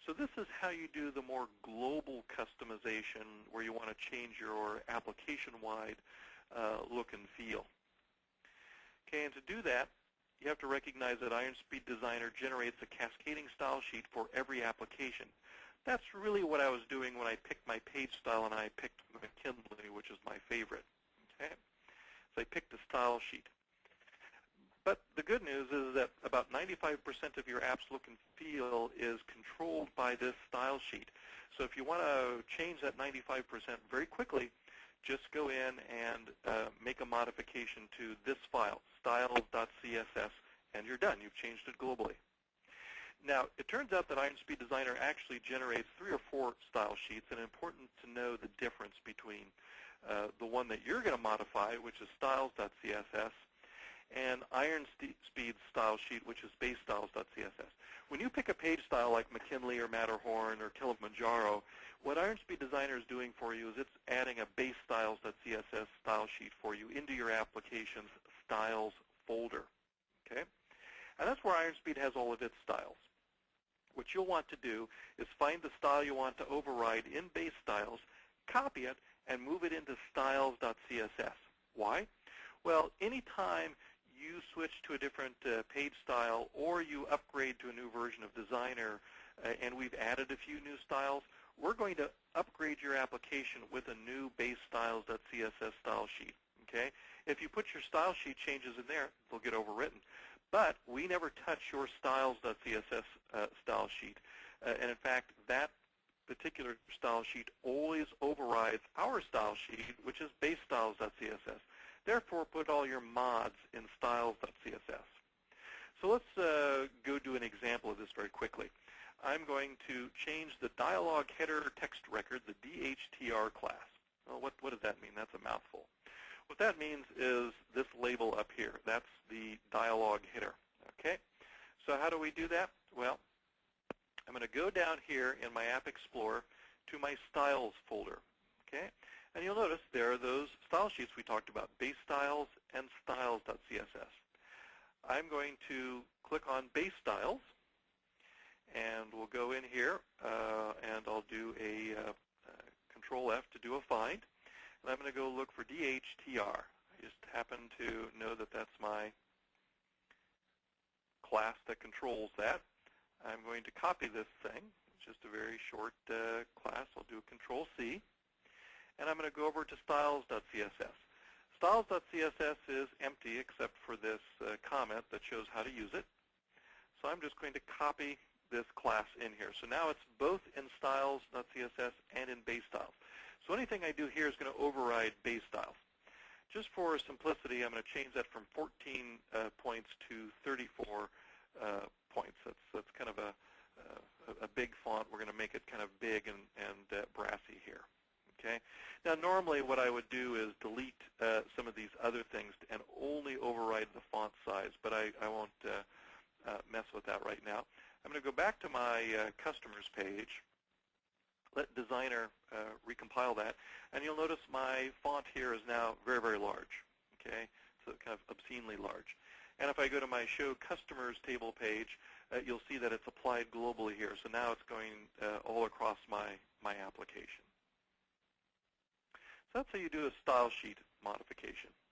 So this is how you do the more global customization where you want to change your application-wide look and feel. Okay, and to do that, you have to recognize that IronSpeed Designer generates a cascading style sheet for every application. That's really what I was doing when I picked my page style and I picked McKinley, which is my favorite. Okay, so I picked a style sheet. But the good news is that about 95% of your app's look and feel is controlled by this style sheet. So if you want to change that 95% very quickly, just go in and make a modification to this file, styles.css, and you're done. You've changed it globally. Now, it turns out that IronSpeed Designer actually generates 3 or 4 style sheets, and it's important to know the difference between the one that you're going to modify, which is styles.css, and IronSpeed's style sheet, which is basestyles.css. When you pick a page style like McKinley or Matterhorn or Kilimanjaro, what IronSpeed Designer is doing for you is it's adding a basestyles.css style sheet for you into your application's styles folder. Okay? And that's where IronSpeed has all of its styles. What you'll want to do is find the style you want to override in base styles, copy it, and move it into styles.css. Why? Well, anytime you switch to a different page style or you upgrade to a new version of Designer and we've added a few new styles, we're going to upgrade your application with a new base styles.css style sheet. Okay? If you put your style sheet changes in there, they'll get overwritten. But we never touch your styles.css style sheet. And in fact, that particular style sheet always overrides our style sheet, which is base styles.css. Therefore, put all your mods in styles.css. So let's go do an example of this very quickly. I'm going to change the dialog header text record, the DHTR class. Well, what does that mean? That's a mouthful. What that means is this label up here. That's the dialog header. Okay? So how do we do that? Well, I'm going to go down here in my App Explorer to my Styles folder. Okay? And you'll notice there are those style sheets we talked about, base styles and styles.css. I'm going to click on base styles, and we'll go in here, and I'll do a Control F to do a find. And I'm going to go look for DHTR. I just happen to know that that's my class that controls that. I'm going to copy this thing. It's just a very short class. I'll do Control C. And I'm going to go over to styles.css. Styles.css is empty except for this comment that shows how to use it. So I'm just going to copy this class in here. So now it's both in styles.css and in base styles. So anything I do here is going to override base styles. Just for simplicity, I'm going to change that from 14 points to 34 points. That's kind of a big font. We're going to make it kind of big and brassy here. Okay. Now, normally what I would do is delete some of these other things and only override the font size, but I won't mess with that right now. I'm going to go back to my customers page, let Designer recompile that, and you'll notice my font here is now very, very large. Okay, so kind of obscenely large. And if I go to my Show Customers table page, you'll see that it's applied globally here. So now it's going all across my application. So that's how you do a style sheet modification.